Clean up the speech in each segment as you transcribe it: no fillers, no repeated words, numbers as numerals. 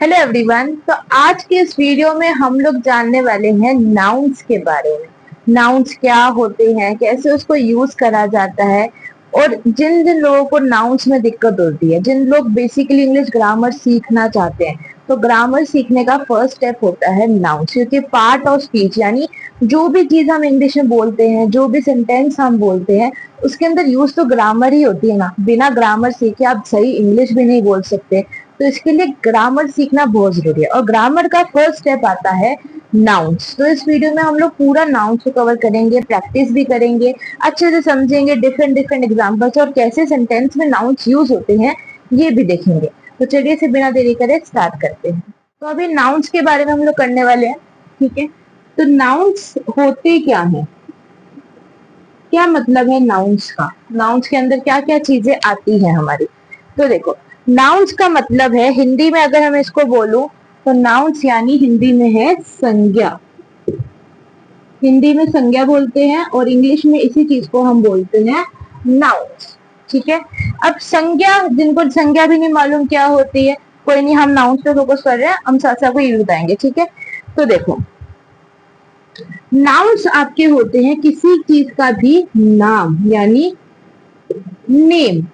Hello everyone. तो आज के इस वीडियो में हम लोग जानने वाले हैं नाउन्स के बारे में। नाउन्स क्या होते हैं, कैसे उसको यूज करा जाता है, और जिन जिन लोगों को नाउन्स में दिक्कत होती है, जिन लोग बेसिकली इंग्लिश ग्रामर सीखना चाहते हैं, तो ग्रामर सीखने का फर्स्ट स्टेप होता है नाउन्स, क्योंकि पार्ट ऑफ स्पीच यानी जो भी चीज हम इंग्लिश में बोलते हैं, जो भी सेंटेंस हम बोलते हैं, उसके अंदर यूज तो ग्रामर ही होती है ना। बिना ग्रामर सीखे आप सही इंग्लिश भी नहीं बोल सकते। तो इसके लिए ग्रामर सीखना बहुत जरूरी है, और ग्रामर का फर्स्ट स्टेप आता है नाउन्स। तो इस वीडियो में हम लोग पूरा नाउन्स को कवर करेंगे, प्रैक्टिस भी करेंगे, अच्छे से समझेंगे डिफरेंट डिफरेंट एग्जांपल्स और कैसे सेंटेंस में नाउन्स यूज होते हैं ये भी देखेंगे। तो चलिए इसे बिना देरी करे स्टार्ट करते हैं। तो अभी नाउन्स के बारे में हम लोग करने वाले हैं, ठीक है। तो नाउन्स होते क्या है, क्या मतलब है नाउन्स का, नाउन्स के अंदर क्या क्या चीजें आती हैं हमारी। तो देखो, नाउन्स का मतलब है, हिंदी में अगर हम इसको बोलूं तो नाउन्स यानी हिंदी में है संज्ञा। हिंदी में संज्ञा बोलते हैं और इंग्लिश में इसी चीज को हम बोलते हैं नाउन्स, ठीक है। अब संज्ञा, जिनको संज्ञा भी नहीं मालूम क्या होती है, कोई नहीं, हम नाउन्स पे फोकस कर रहे हैं, हम साथ साथ को ये बताएंगे, ठीक है। तो देखो, नाउन्स आपके होते हैं किसी चीज का भी नाम, यानी नेम,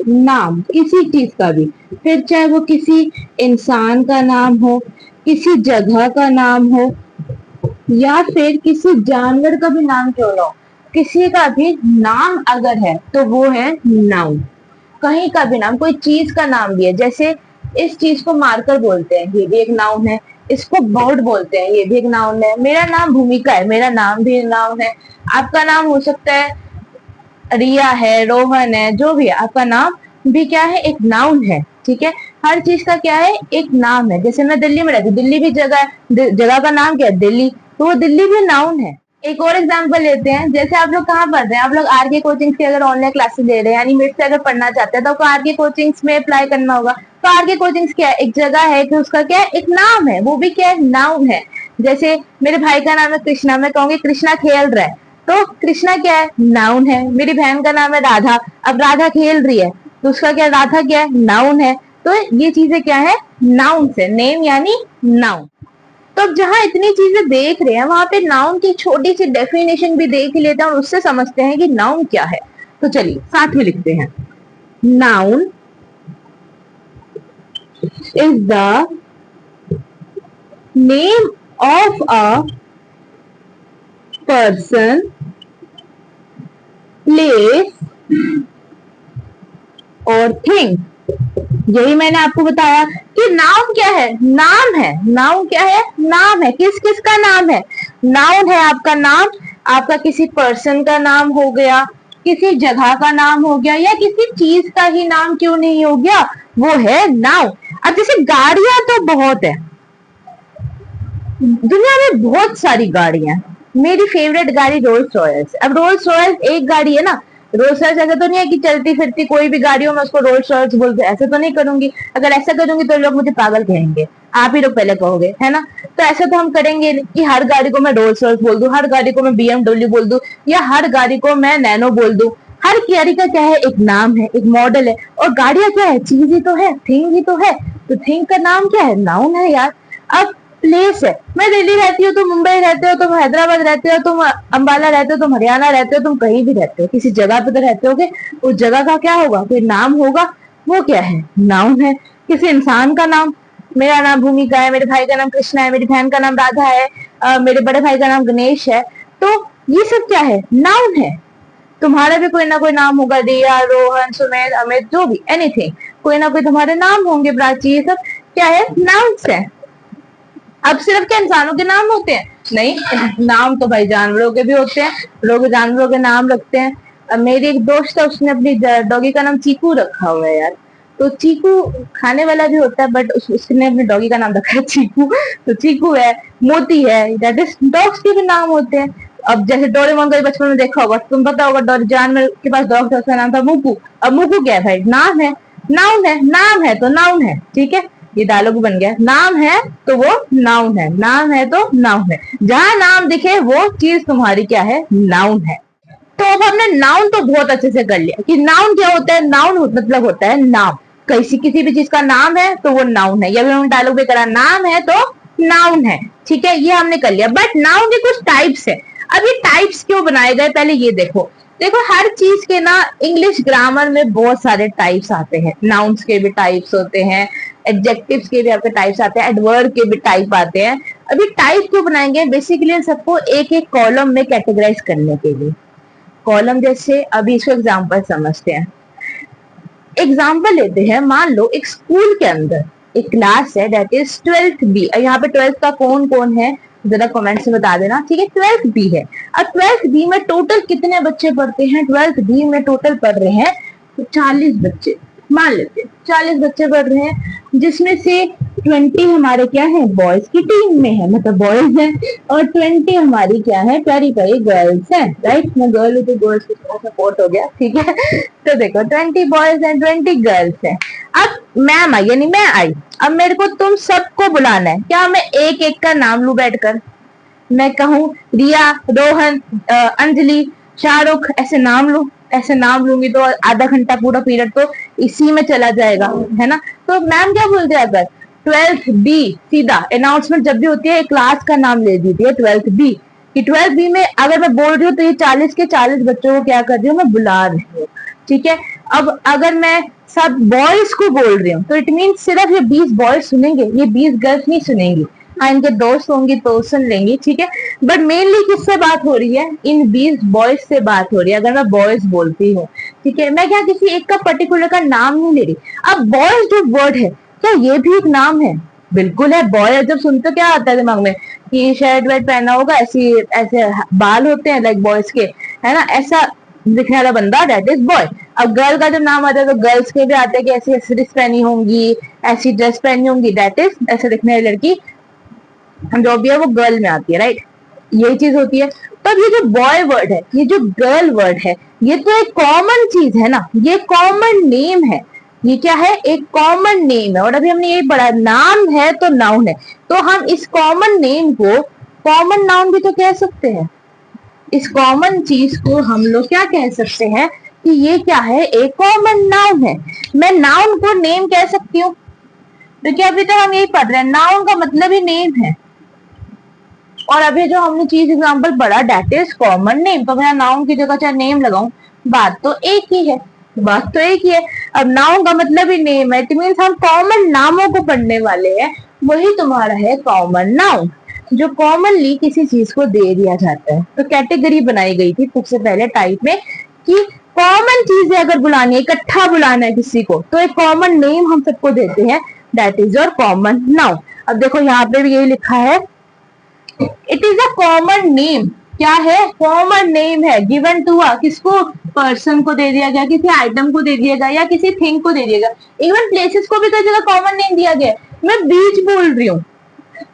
नाम किसी चीज का भी, फिर चाहे वो किसी इंसान का नाम हो, किसी जगह का नाम हो, या फिर किसी जानवर का भी नाम क्यों ना हो, किसी का भी नाम अगर है तो वो है नाउन। कहीं का भी नाम, कोई चीज का नाम भी है, जैसे इस चीज को मार्कर बोलते हैं, ये भी एक नाउन है। इसको बोर्ड बोलते हैं, ये भी एक नाउन है। मेरा नाम भूमिका है, मेरा नाम भी नाउन है। आपका नाम हो सकता है रिया है, रोहन है, जो भी है, आपका नाम भी क्या है, एक नाउन है, ठीक है। हर चीज का क्या है, एक नाम है। जैसे मैं दिल्ली में रहती हूँ, दिल्ली भी जगह है, जगह का नाम क्या है, दिल्ली, तो वो दिल्ली भी नाउन है। एक और एग्जांपल लेते हैं, जैसे आप लोग कहाँ पढ़ रहे हैं, आप लोग आरके कोचिंग की अगर ऑनलाइन क्लासेस ले रहे हैं, यानी मेरे से अगर पढ़ना चाहते हैं, तो आपको आरके कोचिंग्स में अप्लाई करना होगा। तो आरके कोचिंग्स क्या है, एक जगह है कि उसका क्या है, एक नाम है, वो भी क्या है, नाउन है। जैसे मेरे भाई का नाम है कृष्णा, मैं कहूंगी कृष्णा खेल रहा है, तो कृष्णा क्या है, नाउन है। मेरी बहन का नाम है राधा, अब राधा खेल रही है, तो उसका क्या, राधा क्या है, नाउन है। तो ये चीजें क्या है, नाउन है, नेम यानी नाउन। तो अब जहां इतनी चीजें देख रहे हैं, वहां पे नाउन की छोटी सी डेफिनेशन भी देख लेते हैं और उससे समझते हैं कि नाउन क्या है। तो चलिए साथ में लिखते हैं। Noun is the name of a person, place और थिंग। यही मैंने आपको बताया कि नाउन क्या है, नाम है। नाउन क्या है, नाम है। किस किस का नाम है, नाउन है आपका नाम। आपका किसी पर्सन का नाम हो गया, किसी जगह का नाम हो गया, या किसी चीज का ही नाम क्यों नहीं हो गया, वो है नाउन। अब जैसे गाड़ियां तो बहुत है, दुनिया में बहुत सारी गाड़ियां। मेरी फेवरेट गाड़ी रोल्स रॉयल्स। अब रोल्स रॉयल्स एक गाड़ी है ना, रोल्स रॉयल्स ऐसा तो नहीं है कि चलती फिरती कोई भी गाड़ी हो मैं उसको रोल्स रॉयल्स बोलते, ऐसा तो नहीं करूंगी। अगर ऐसा करूंगी तो लोग मुझे पागल कहेंगे, आप ही लोग पहले कहोगे, है ना। तो ऐसा तो हम करेंगे कि हर गाड़ी को मैं रोल्स रॉयल्स बोल दूं, हर गाड़ी को मैं बीएमडब्ल्यू बोल दूं, या हर गाड़ी को मैं नैनो बोल दूं। हर गाड़ी का क्या है, एक नाम है, एक मॉडल है। और गाड़ियां क्या है, चीज ही तो है, थिंग ही तो है। तो थिंग का नाम क्या है, नाउन है यार। अब प्लेस है, मैं दिल्ली रहती हूँ, तुम मुंबई रहते हो, तुम हैदराबाद रहते हो, तुम अंबाला रहते हो, तुम हरियाणा रहते हो, तुम कहीं भी रहते हो, किसी जगह पे तो रहते होगे। उस जगह का क्या होगा, कोई नाम होगा, वो क्या है, नाउन है। किसी इंसान का नाम, मेरा नाम भूमिका है, मेरे भाई का नाम कृष्णा है, मेरी बहन का नाम राधा है, मेरे बड़े भाई का नाम गणेश है। तो ये सब क्या है, नाउन है। तुम्हारा भी कोई ना कोई नाम होगा, रिया, रोहन, सुमेध, अमित, जो भी, एनीथिंग, कोई ना कोई तुम्हारे नाम होंगे, प्राची, ये सब क्या है, नाउन्स है। अब सिर्फ क्या इंसानों के नाम होते हैं, नहीं, नाम तो भाई जानवरों के भी होते हैं, लोग जानवरों के नाम रखते हैं। अब मेरी एक दोस्त है, उसने अपनी डॉगी का नाम चीकू रखा हुआ है यार। तो चीकू खाने वाला भी होता है, बट उसने अपने डॉगी का नाम रखा है चीकू। तो चीकू है, मोती है, दैट इज डॉग्स के भी नाम होते हैं। अब जैसे डोरेमोन का बचपन में देखा होगा, तुम पता होगा जानवर के पास डॉग था, उसका नाम था मुकू। अब मुकू क्या है भाई, नाम है, नाउन है, नाम है तो नाउन है, ठीक है। ये डायलॉग बन गया, नाम है तो वो नाउन है, नाम है तो नाउन है। जहां नाम दिखे वो चीज तुम्हारी क्या है, नाउन है। तो अब हमने नाउन तो बहुत अच्छे से कर लिया कि नाउन क्या होता है, नाउन मतलब होता है नाम। किसी भी चीज का नाम है तो वो नाउन है, या फिर हम डायलॉग भी करा नाम है तो नाउन है, ठीक है, ये हमने कर लिया। बट नाउन के कुछ टाइप्स है। अब ये टाइप्स क्यों बनाए गए पहले ये देखो। देखो हर चीज के ना इंग्लिश ग्रामर में बहुत सारे टाइप्स आते हैं, नाउन्स के भी टाइप्स होते हैं, एडजेक्टिव्स के भी आपके टाइप्स आते हैं, एडवर्ब के भी टाइप आते हैं। अभी टाइप क्यों बनाएंगे, बेसिकली सबको एक एक कॉलम में कैटेगराइज करने के लिए। कॉलम जैसे अभी इसको एग्जाम्पल समझते हैं। एग्जाम्पल लेते हैं, मान लो एक स्कूल के अंदर एक क्लास है दैट इज 12th बी। यहाँ पे 12th का कौन कौन है जरा कमेंट से बता देना, ठीक है। 12th बी है। अब 12th बी में टोटल कितने बच्चे पढ़ते हैं, 12th बी में टोटल पढ़ रहे हैं तो 40 बच्चे मान लेते हैं, 40 बच्चे पढ़ रहे हैं, जिसमें से 20 हमारे क्या है बॉयज की टीम में है, मतलब बॉयज है, और 20 हमारी क्या है प्यारी प्यारी गर्ल्स है, राइट। मैं गर्ल हूँ तो गर्ल्स को सपोर्ट हो गया, ठीक है। तो देखो 20 बॉयज एंड 20 गर्ल्स है। अब मैम आई यानी मैं आई, अब मेरे को तुम सबको बुलाना है, क्या मैं एक एक का नाम लू बैठकर, मैं कहूँ रिया, रोहन, अंजलि, शाहरुख, ऐसे नाम लू, ऐसे नाम लूंगी तो आधा घंटा पूरा पीरियड तो इसी में चला जाएगा, है ना। तो मैम क्या बोल दिया, अगर 12th बी सीधा अनाउंसमेंट जब भी होती है क्लास का नाम ले दीजिए 12th बी, कि 12th बी में अगर मैं बोल रही हूँ तो ये 40 के 40 बच्चों को क्या कर रही हूँ, मैं बुला रही हूँ, ठीक है। अब अगर मैं सब बॉयज को बोल रही हूँ तो इट मीन सिर्फ ये 20 बॉयज सुनेंगे, ये 20 गर्ल्स नहीं सुनेंगी। हाँ इनके दोस्त होंगी तो सुन लेंगी, ठीक है। बट मेनली किससे बात हो रही है, इन 20 बॉयज से बात हो रही है अगर मैं बॉयज बोलती हूँ, ठीक है। मैं क्या किसी एक का पर्टिकुलर का नाम नहीं ले रही। अब बॉयज जो वर्ड है क्या ये भी एक नाम है, बिल्कुल है। बॉय जब सुनते क्या आता है दिमाग में कि शर्ट वर्ट पहना होगा, ऐसी ऐसे बाल होते हैं लाइक बॉयज के, है ना, ऐसा दिखने वाला बंदा दैट इज बॉय। अब गर्ल का जब नाम आता है तो गर्ल्स के भी आते हैं कि ऐसी एक्सेसरीज पहनी होंगी, ऐसी ड्रेस पहनी होंगी, दैट इज ऐसे दिखने वाली लड़की जो भी है वो गर्ल में आती है, राइट। यही चीज होती है। पर ये जो बॉय वर्ड है, ये जो गर्ल वर्ड है, ये तो एक कॉमन चीज है ना, ये कॉमन नेम है, ये क्या है एक कॉमन नेम है। और अभी हमने यही पढ़ा नाम है तो नाउन है, तो हम इस कॉमन नेम को कॉमन नाउन भी तो कह सकते हैं। इस कॉमन चीज को हम लोग क्या कह सकते हैं कि ये क्या है एक कॉमन नाउन है। मैं नाउन को नेम कह सकती हूँ, क्योंकि अभी तक हम यही पढ़ रहे हैं नाउन का मतलब ही नेम है। और अभी जो हमने चीज एग्जांपल पढ़ा दैट इज कॉमन नेम, तो मैं नाउन की जगह चाहे नेम लगाऊं बात तो एक ही है, बात तो एक ही है। अब नाउन का मतलब ही नेम है, इट मीन्स हम कॉमन नामों को पढ़ने वाले हैं, वही तुम्हारा है कॉमन नाउन, जो कॉमनली किसी चीज को दे दिया जाता है। तो कैटेगरी बनाई गई थी सबसे पहले टाइप में कि कॉमन चीजें अगर बुलानी है, इकट्ठा बुलाना है किसी को, तो एक कॉमन नेम हम सबको देते हैं, that is your common noun. अब देखो यहाँ पे भी यही लिखा है, it is a common name, क्या है कॉमन नेम है, गिवन टू अ, किसको पर्सन को दे दिया गया, किसी आइटम को दे दिया गया या किसी थिंग को दे दिया गया। इवन प्लेसेस को भी कई जगह कॉमन नेम दिया गया। मैं बीच बोल रही हूँ,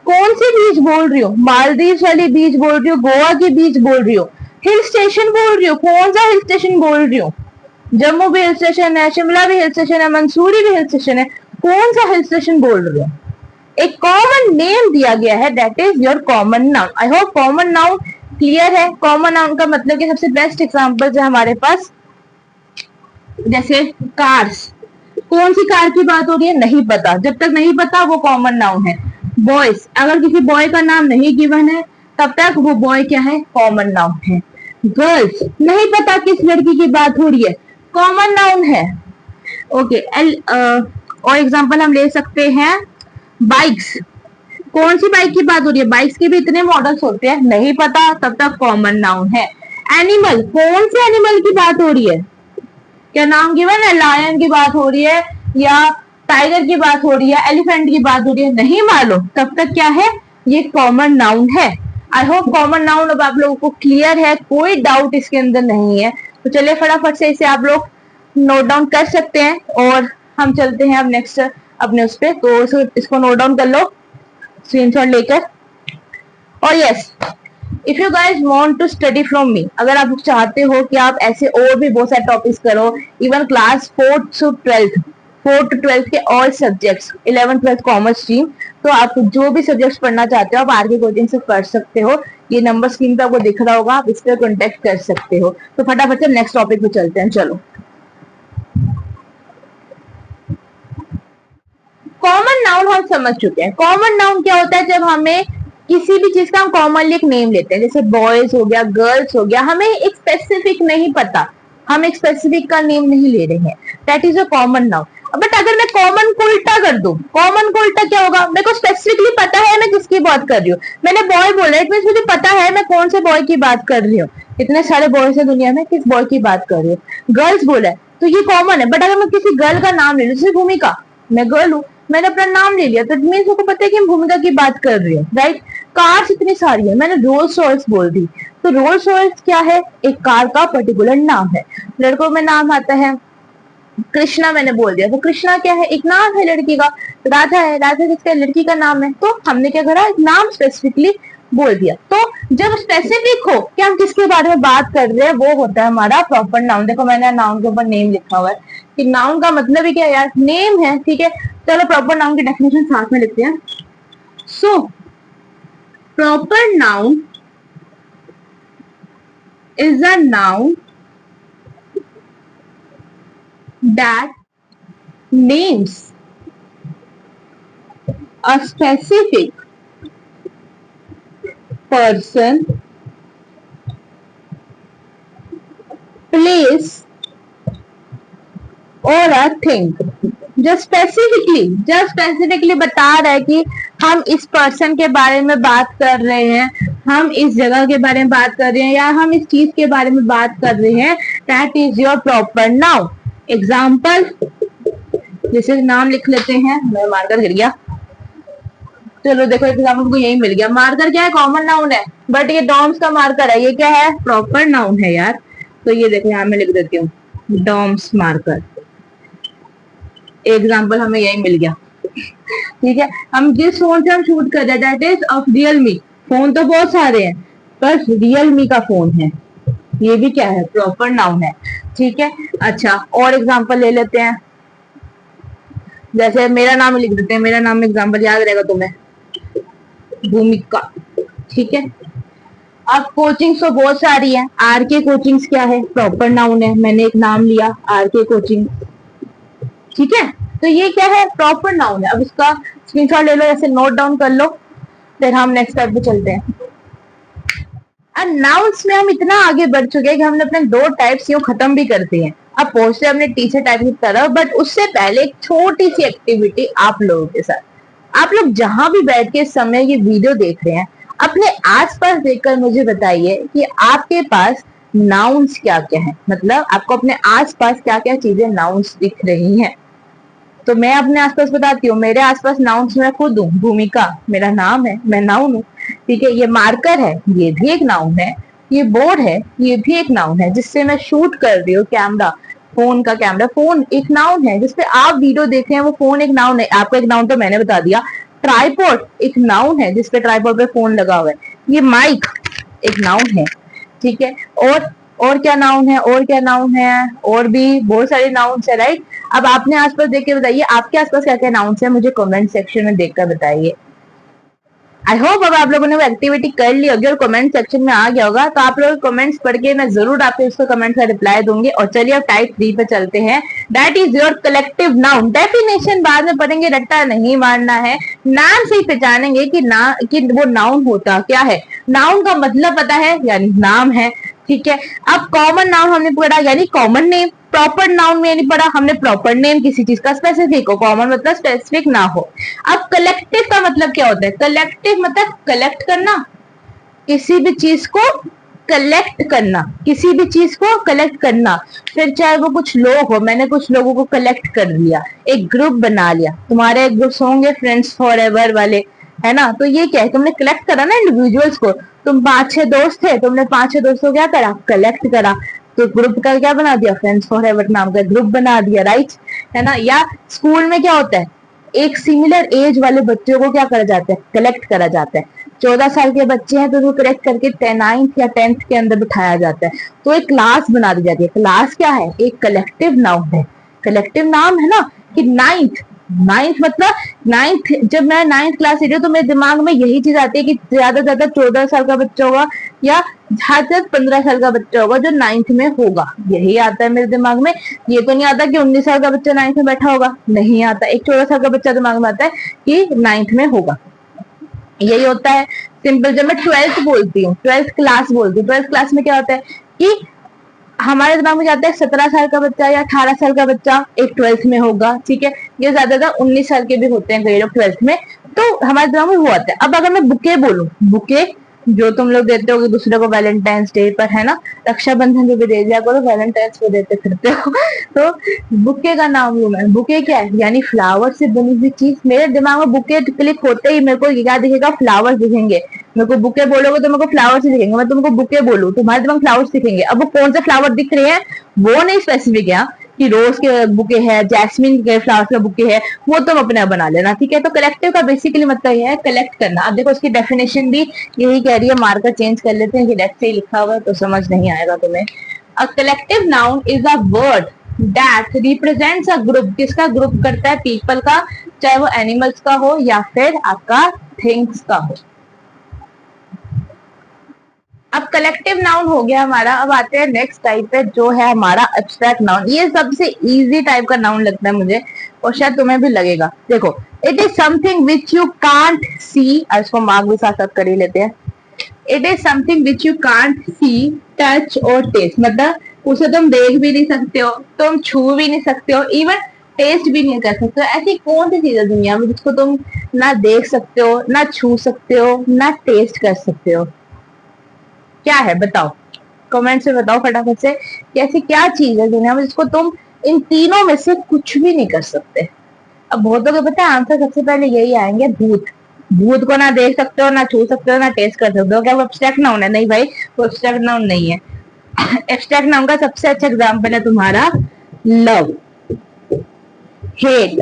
कौन सी बीच बोल रही हूँ, मालदीव वाली बीच बोल रही हूँ, गोवा की बीच बोल रही हूँ, हिल स्टेशन बोल रही हूँ, कौन सा हिल स्टेशन बोल रही हूँ, जम्मू भी हिल स्टेशन है, शिमला भी हिल स्टेशन है, मंसूरी भी हिल स्टेशन है, कौन सा हिल स्टेशन बोल रही हूँ। एक कॉमन नेम दिया गया है, that is your common noun. I hope common noun clear है। कॉमन नाउन का मतलब कि सबसे बेस्ट एग्जांपल है हमारे पास, जैसे कार्स, कौन सी कार की बात हो रही है नहीं पता, जब तक नहीं पता वो कॉमन नाउन है। बॉयज, अगर किसी बॉय का नाम नहीं गिवन है तब तक वो बॉय क्या है कॉमन नाउन है। गर्ल्स, नहीं पता किस लड़की की बात हो रही है, कॉमन नाउन है। ओके और एग्जांपल हम ले सकते हैं बाइक्स, कौन सी बाइक की बात हो रही है, बाइक्स के भी इतने मॉडल्स होते हैं, नहीं पता तब तक कॉमन नाउन है। एनिमल, कौन से एनिमल की बात हो रही है, क्या नाम गिवन है, लायन की बात हो रही है या टाइगर की बात हो रही है, एलिफेंट की बात हो रही है, नहीं मालूम तब तक क्या है ये कॉमन नाउन है। आई होप कॉमन नाउन अब आप लोगों को क्लियर है, कोई डाउट इसके अंदर नहीं है। तो चलिए फटाफट से इसे आप लोग नोट डाउन कर सकते हैं और हम चलते हैं अब नेक्स्ट अपने उस पे। तो इसको नोट डाउन कर लो स्क्रीनशॉट लेकर। और yes, if you guys want to study from me, अगर आप चाहते हो कि आप ऐसे और भी बहुत सारे टॉपिक्स करो, इवन क्लास 4 to 12 के all subjects, 11th 12th commerce stream, तो आप जो भी सब्जेक्ट्स पढ़ना चाहते हो आप आरके कोचिंग से कर सकते हो। ये नंबर स्क्रीन पे आपको दिख रहा होगा, आप इस पर कॉन्टेक्ट कर सकते हो। तो फटाफट से नेक्स्ट टॉपिक पे चलते हैं, चलो। कॉमन नाउन हम समझ चुके हैं। कॉमन नाउन क्या होता है? जब हमें किसी भी चीज का हम कॉमनली एक नेम लेते हैं, जैसे बॉयज हो गया, गर्ल्स हो गया, हमें एक स्पेसिफिक नहीं पता, हम एक स्पेसिफिक का नेम नहीं ले रहे हैं, that is a common noun. But अगर मैं कॉमन को उल्टा कर दूं, कॉमन को उल्टा क्या होगा? मेरे को स्पेसिफिकली पता है मैं किसकी बात कर रही हूँ। मैंने बॉय बोला, इट मींस मुझे पता है मैं कौन से बॉय की बात कर रही हूँ, इतने सारे बॉयज है दुनिया में, किस बॉय की बात कर रही हूँ। गर्ल्स बोला है तो ये कॉमन है। बट अगर मैं किसी गर्ल का नाम ले लूं, जैसे भूमिका, मैं गर्ल हूँ, मैंने अपना नाम ले लिया, तो मीन्स मुझको पता है कि मैं भूमिका की बात कर रही हूँ, राइट। कार्स इतनी सारी है, मैंने रोल्स रॉयस बोल दी, तो रोल्स रॉयस क्या है? एक कार का पर्टिकुलर नाम है। लड़कों में नाम आता है कृष्णा, मैंने बोल दिया, तो कृष्णा क्या है? एक नाम है लड़की का। राधा है, राधा किसका? लड़की का नाम है। तो हमने क्या करा? एक नाम स्पेसिफिकली बोल दिया। तो जब स्पेसिफिक हो कि हम किसके बारे में बात कर रहे हैं, वो होता है हमारा प्रॉपर नाउन। देखो मैंने नाउन के ऊपर नेम लिखा हुआ है, कि नाउन का मतलब ही क्या यार? नेम है, ठीक है। चलो प्रॉपर नाउन की डेफिनेशन साथ में लिखते हैं। So proper noun is a noun that names a specific person, place और a thing। जो स्पेसिफिकली बता रहा है कि हम इस पर्सन के बारे में बात कर रहे हैं, हम इस जगह के बारे में बात कर रहे हैं, या हम इस चीज के बारे में बात कर रहे हैं, that is your proper noun. Example, जैसे नाम लिख लेते हैं, मैं मार्कर गिर गया, चलो देखो एग्जाम्पल को यही मिल गया। मार्कर क्या है? कॉमन नाउन है, बट ये डॉम्स का मार्कर है, ये क्या है? प्रॉपर नाउन है यार। तो ये देखो यहाँ मैं लिख देती हूँ, डॉम्स मार्कर। एग्जाम्पल हमें यही मिल गया, ठीक है। हम जिस फोन से हम शूट कर रहे हैं, that is of Realme. Phone तो बहुत सारे हैं, पर रियलमी का फोन है, ये भी क्या है? प्रॉपर नाउन है, ठीक है। अच्छा और एग्जाम्पल ले लेते हैं, जैसे मेरा नाम लिख देते हैं, मेरा नाम एग्जाम्पल याद रहेगा तुम्हें, भूमिका, ठीक है। अब कोचिंग्स तो बहुत सारी है। आर के कोचिंग्स क्या है? प्रॉपर नाउन है, मैंने एक नाम लिया आर के कोचिंग, ठीक है। तो ये क्या है? प्रॉपर नाउन है। अब इसका स्क्रीनशॉट ले लो, ऐसे नोट डाउन कर लो, फिर हम नेक्स्ट स्टेप पे चलते हैं। अब नाउन्स में हम इतना आगे बढ़ चुके हैं कि हमने अपने दो टाइप्स यूं खत्म भी कर दिए हैं। अब पहुंचते अपने टीचर टाइप की तरफ, बट उससे पहले एक छोटी सी एक्टिविटी आप लोगों के साथ। आप लोग जहां भी बैठ के इस समय ये वीडियो देख रहे हैं, अपने आसपास देखकर मुझे बताइए कि आपके पास नाउन्स क्या क्या है, मतलब आपको अपने आसपास क्या क्या चीजें नाउन्स दिख रही हैं। तो मैं अपने आसपास बताती हूँ, मेरे आसपास नाउन्स मैं खुद हूँ, भूमिका मेरा नाम है, मैं नाउन हूँ, ठीक है। ये मार्कर है, ये भी एक नाउन है। ये बोर्ड है, ये भी एक नाउन है, जिससे मैं शूट कर रही हूँ, कैमरा, फोन का कैमरा, फोन एक नाउन है। जिसपे आप वीडियो देख रहे हैं, वो फोन एक नाउन है। आपको एक नाउन तो मैंने बता दिया। ट्राइपॉड एक नाउन है, जिसपे ट्राइपॉड पे फोन लगा हुआ है। ये माइक एक नाउन है, ठीक है। और क्या नाउन है? और क्या नाउन है? और भी बहुत सारे नाउन है, राइट। अब आपने आसपास देख के बताइए, आपके आसपास क्या क्या नाउन है, मुझे कमेंट सेक्शन में देखकर बताइए। आई होप अब आप लोगों ने वो एक्टिविटी कर ली होगी और कमेंट सेक्शन में आ गया होगा। तो आप लोग कमेंट्स पढ़ के मैं जरूर आपके उसको कमेंट का रिप्लाई दूंगी। और चलिए अब टाइप 3 पे चलते हैं, that is your collective noun. Definition बाद में पढ़ेंगे, रट्टा नहीं मारना है, नाम से ही पहचानेंगे कि वो नाउन होता क्या है। नाउन का मतलब पता है, यानी नाम है, ठीक है। अब कॉमन नाउन हमने पढ़ा, यानी कॉमन नेम। प्रॉपर नाउन में नहीं पढ़ा हमने, प्रॉपर नेम किसी चीज का स्पेसिफिक हो, कॉमन मतलब स्पेसिफिक ना हो। अब कलेक्टिव का मतलब क्या होता है? कलेक्टिव मतलब कलेक्ट करना, किसी भी चीज को कलेक्ट करना, किसी भी चीज को कलेक्ट करना। फिर चाहे वो कुछ लोग हो, मैंने कुछ लोगों को कलेक्ट कर लिया, एक ग्रुप बना लिया। तुम्हारे ग्रुप्स होंगे फ्रेंड्स फॉर एवर वाले, है ना। तो ये क्या है? तुमने कलेक्ट करा ना इंडिविजुअल्स को। तुम 5-6 दोस्त थे, तुमने 5-6 दोस्तों को क्या करा? कलेक्ट करा। तो ग्रुप का क्या बना दिया? फ्रेंड्स फॉर एवर नाम का ग्रुप बना दिया, राइट, है ना। या स्कूल में क्या होता है? एक सिमिलर एज वाले बच्चों को क्या करा जाता है? कलेक्ट करा जाता है। 14 साल के बच्चे हैं तो उनको कलेक्ट करके 9th या 10th के अंदर बिठाया जाता है, तो एक क्लास बना दी जाती है। क्लास क्या है? एक कलेक्टिव नाउन है। कलेक्टिव नाम है ना, कि 9th मतलब 9th, जब मैं 9th क्लास रही हूँ तो मेरे दिमाग में यही चीज आती है कि ज्यादा से ज्यादा 14 साल का बच्चा होगा या जहाँ तक 15 साल का बच्चा होगा जो 9th में होगा, यही आता है मेरे दिमाग में। ये तो नहीं आता कि 19 साल का बच्चा 9th में बैठा होगा, नहीं आता। एक 14 साल का बच्चा दिमाग में आता है कि 9th में होगा, यही होता है सिंपल। जब मैं 12th बोलती हूँ, 12th क्लास बोलती हूँ, 12th क्लास में क्या होता है कि हमारे दिमाग में जाता है 17 साल का बच्चा या 18 साल का बच्चा एक 12th में होगा, ठीक है। ये ज्यादातर 19 साल के भी होते हैं कई लोग 12th में, तो हमारे दिमाग में वो आता है। अब अगर मैं बुके बोलूं, बुके जो तुम लोग देते हो दूसरे को वैलेंटाइंस डे पर, है ना, रक्षाबंधन पे भी दे दिया करो, वैलेंटाइंस पे देते फिरते हो तो बुके का नाम लूं मैं, बुके क्या है, यानी फ्लावर से बनी हुई चीज। मेरे दिमाग में बुके क्लिक होते ही मेरे को क्या दिखेगा, फ्लावर्स दिखेंगे। मेरे को बुके बोलोगे तो मेरे को फ्लावर्स ही दिखेंगे, मैं तुमको बुके बोलूं तुम्हारे दिमाग फ्लावर्स दिखेंगे। अब वो कौन से फ्लावर दिख रहे हैं वो नहीं स्पेसिफिक है, कि रोज के बुके है, जैस्मिन के फ्लावर्स का बुके है, वो तुम अपने आप बना लेना, ठीक है। तो कलेक्टिव का बेसिकली मतलब यह है कलेक्ट करना। अब देखो उसकी डेफिनेशन भी यही कह रही है, मार्कर चेंज कर लेते हैं कि लेफ्ट से ही लिखा हुआ है तो समझ नहीं आएगा तुम्हें। A collective noun is a word that represents a group, किसका ग्रुप करता है, पीपल का, चाहे वो एनिमल्स का हो या फिर आपका थिंग्स का हो। अब कलेक्टिव नाउन हो गया हमारा। अब आते हैं नेक्स्ट टाइप पे जो है हमारा एब्स्ट्रैक्ट नाउन। ये सबसे इजी टाइप का नाउन लगता है मुझे, और शायद तुम्हें भी लगेगा। देखो, it is something which you can't see, इसको मार्क भी साथ साथ कर ही लेते हैं। It is something which you can't see, touch और टेस्ट, मतलब उसे तुम देख भी नहीं सकते हो, तुम छू भी नहीं सकते हो, इवन टेस्ट भी नहीं कर सकते हो। ऐसी कौन सी चीज है दुनिया में जिसको तुम ना देख सकते हो, ना छू सकते हो, ना टेस्ट कर सकते हो? क्या है बताओ, कमेंट में बताओ फटाफट से कि ऐसी क्या चीज है दुनिया में जिसको तुम इन तीनों में से कुछ भी नहीं कर सकते। अब बहुतों को पता है आंसर सबसे पहले यही आएंगे, भूत। भूत को ना देख सकते हो, ना छू सकते हो, ना टेस्ट कर सकते हो। क्या वो एब्स्ट्रैक्ट नाउन है? नहीं भाई, वो एब्स्ट्रैक्ट नाउन नहीं है। एब्स्ट्रैक्ट नाउन का सबसे अच्छा एग्जाम्पल है तुम्हारा लव, हेट,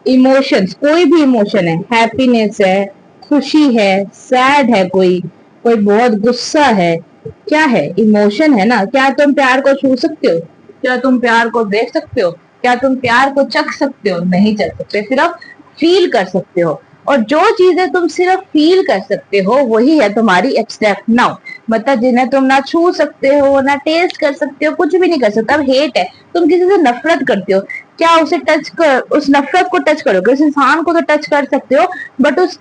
इमोशंस। कोई भी इमोशन है, हैप्पीनेस है, खुशी है, सैड है, कोई बहुत गुस्सा है, क्या है, इमोशन है ना। क्या तुम प्यार को छू सकते हो? क्या तुम प्यार को देख सकते हो? क्या तुम प्यार को चख सकते हो? नहीं चख सकते, सिर्फ फील कर सकते हो। और जो चीजें तुम सिर्फ फील कर सकते हो वही है तुम्हारी एब्स्ट्रैक्ट नाउन, मतलब जिन्हें तुम ना छू सकते हो, ना टेस्ट कर सकते हो, कुछ भी नहीं कर सकते। अब हेट है, तुम किसी से नफरत करते हो, क्या उसे टच कर, उस नफरत को टच करोगे? उस इंसान को तो टच कर सकते हो, बट उस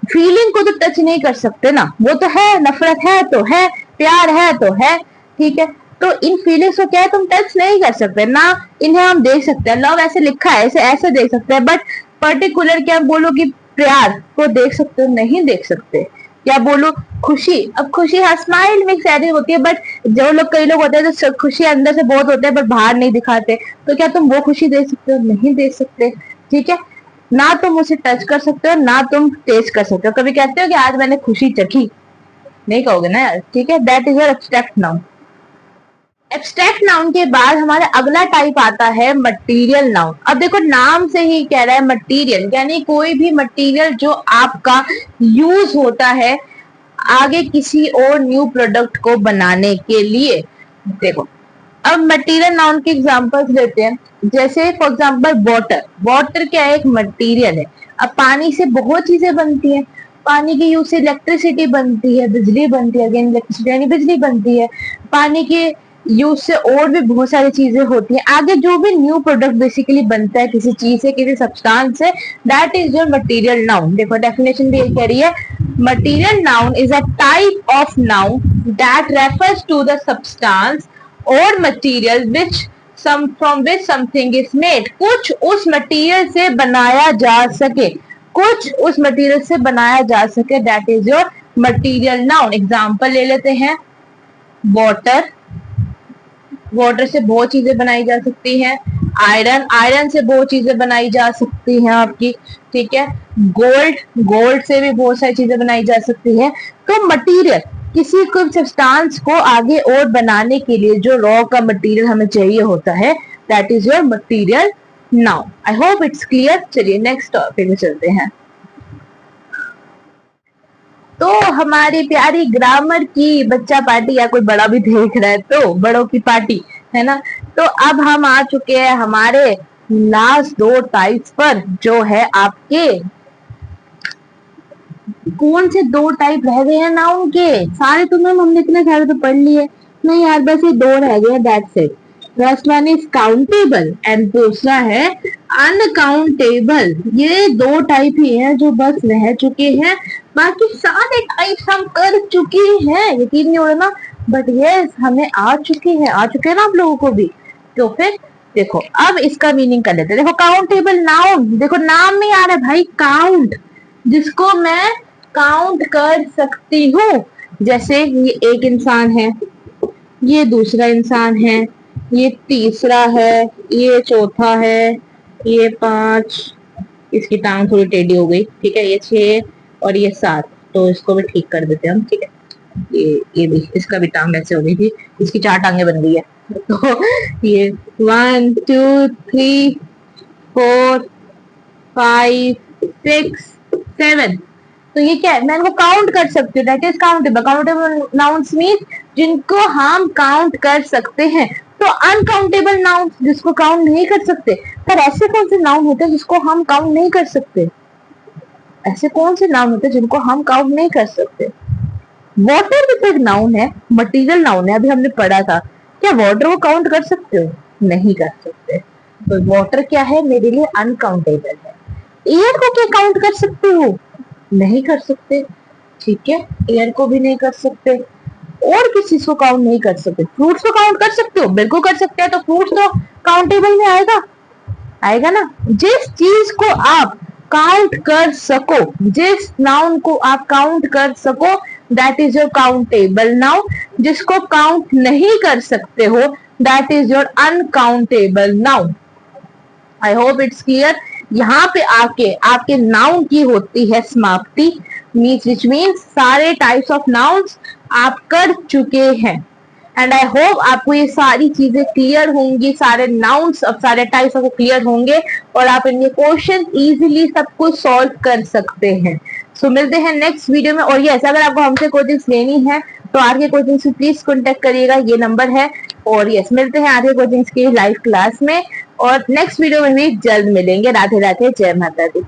फीलिंग को तो टच नहीं कर सकते ना। वो तो है, नफरत है तो है, प्यार है तो है, ठीक है। तो इन फीलिंग्स को क्या है, तुम टच नहीं कर सकते ना, इन्हें हम देख सकते हैं। लव ऐसे लिखा है, ऐसे ऐसे देख सकते हैं, बट पर्टिकुलर क्या बोलो कि प्यार को देख सकते हो? नहीं देख सकते। क्या बोलो, खुशी, अब खुशी, हाँ स्माइल में सारी होती है, बट जो लोग, कई लोग होते हैं जो खुशी अंदर से बहुत होते हैं बट बाहर नहीं दिखाते, तो क्या तुम वो खुशी देख सकते हो? नहीं देख सकते, ठीक है। ना तुम उसे टच कर सकते हो, ना तुम टेस्ट कर सकते हो। कभी कहते हो कि आज मैंने खुशी चखी? नहीं कहोगे ना यार, ठीक है। That is your abstract noun. Abstract noun के बाद हमारा अगला टाइप आता है मटेरियल नाउन। अब देखो नाम से ही कह रहा है मटेरियल, यानी कोई भी मटेरियल जो आपका यूज होता है आगे किसी और न्यू प्रोडक्ट को बनाने के लिए। देखो, अब मटेरियल नाउन के एग्जांपल्स लेते हैं, जैसे फॉर एग्जांपल वाटर। वाटर क्या है? एक मटेरियल है। अब पानी से बहुत चीजें बनती हैं, पानी के यूज से इलेक्ट्रिसिटी बनती है, बिजली बनती है, अगेन इलेक्ट्रिसिटी यानी बिजली बनती है। पानी के यूज से और भी बहुत सारी चीजें होती हैं। आगे जो भी न्यू प्रोडक्ट बेसिकली बनता है किसी चीज से, किसी सब्सटेंस से, that is your material noun. देखो डेफिनेशन भी यही कह रही है, material noun is a type of noun that refers to the substance और material which some from which something is made. कुछ उस मटेरियल से बनाया जा सके, कुछ उस मटेरियल से बनाया जा सके, that is your material noun. Example ले लेते हैं, वाटर, वाटर से बहुत चीजें बनाई जा सकती हैं। आयरन, आयरन से बहुत चीजें बनाई जा सकती हैं आपकी, ठीक है। गोल्ड, गोल्ड से भी बहुत सारी चीजें बनाई जा सकती है। तो मटेरियल, किसी को सब्सटेंस को आगे और बनाने के लिए जो रॉ का मटेरियल हमें चाहिए होता है, that is your material noun. I hope it's clear. चलिए नेक्स्ट टॉपिक में चलते हैं। तो हमारी प्यारी ग्रामर की बच्चा पार्टी, या कोई बड़ा भी देख रहा है तो बड़ों की पार्टी, है ना। तो अब हम आ चुके हैं हमारे लास्ट दो टाइप्स पर, जो है आपके कौन से दो टाइप रह गए हैं नाउन के? सारे तो मैम हमने इतने सारे तो पढ़ लिए। नहीं यार, बस ये दो रह गए, that's it. First one is countable and दूसरा है अनकाउंटेबल। ये दो टाइप ही हैं जो बस रह चुके हैं, बाकी सारे टाइप्स हम कर चुके हैं। यकीन नहीं हो रहा ना, बट यस हमें आ चुके हैं ना आप लोगों को भी। तो फिर देखो, अब इसका मीनिंग कर लेते हैं। देखो काउंटेबल नाउन, देखो नाम में आ रहा है भाई काउंट, जिसको मैं काउंट कर सकती हूँ। जैसे ये एक इंसान है, ये दूसरा इंसान है, ये तीसरा है, ये चौथा है, ये 5, इसकी टांग थोड़ी टेढ़ी हो गई, ठीक है, ये 6 और ये 7। तो इसको भी ठीक कर देते हैं हम, ठीक है। ये भी, इसका भी टांग ऐसे हो गई थी, इसकी 4 टांगे बन गई है। तो ये 1 2 3 4 5 6 7। तो ये क्या है, मैं इनको काउंट कर सकती हूँ, that is countable. Countable nouns mean जिनको हम काउंट कर सकते हैं। तो अनकाउंटेबल नाउन जिसको काउंट नहीं कर सकते। पर ऐसे कौन से नाउन होते हैं जिसको हम काउंट नहीं कर सकते? ऐसे कौन से नाउन होते हैं जिनको हम काउंट नहीं कर सकते? वाटर भी तो एक नाउन है, मटीरियल नाउन है, अभी हमने पढ़ा था। क्या वाटर को काउंट कर सकते हो? नहीं कर सकते। तो वाटर क्या है मेरे लिए? अनकाउंटेबल है। एयर को क्या काउंट कर सकते हो? नहीं कर सकते, ठीक है, एयर को भी नहीं कर सकते। और किस चीज को काउंट नहीं कर सकते? फ्रूट्स को काउंट कर सकते हो? बिल्कुल कर सकते हैं। तो फ्रूट्स तो काउंटेबल में आएगा, आएगा ना। जिस चीज को आप काउंट कर सको, जिस नाउन को आप काउंट कर सको, that is your countable noun. जिसको काउंट नहीं कर सकते हो, that is your uncountable noun. I hope it's clear. यहाँ पे आके आपके नाउन की होती है समाप्ति, मीन्स विच मीन्स सारे टाइप्स ऑफ नाउन्स आप कर चुके हैं। एंड आई होप आपको ये सारी चीजें क्लियर होंगी, सारे नाउन्स और सारे टाइप्स ऑफ क्लियर होंगे और आप इनके क्वेश्चन इजीली सब कुछ सॉल्व कर सकते हैं। सो मिलते हैं नेक्स्ट वीडियो में। और यस, अगर आपको हमसे कोचिंग्स लेनी है तो आरके कोचिंग से प्लीज कॉन्टेक्ट करिएगा, ये नंबर है। और यस, मिलते हैं आरके कोचिंग्स की लाइव क्लास में और नेक्स्ट वीडियो में भी जल्द मिलेंगे। राधे राधे, जय माता दी।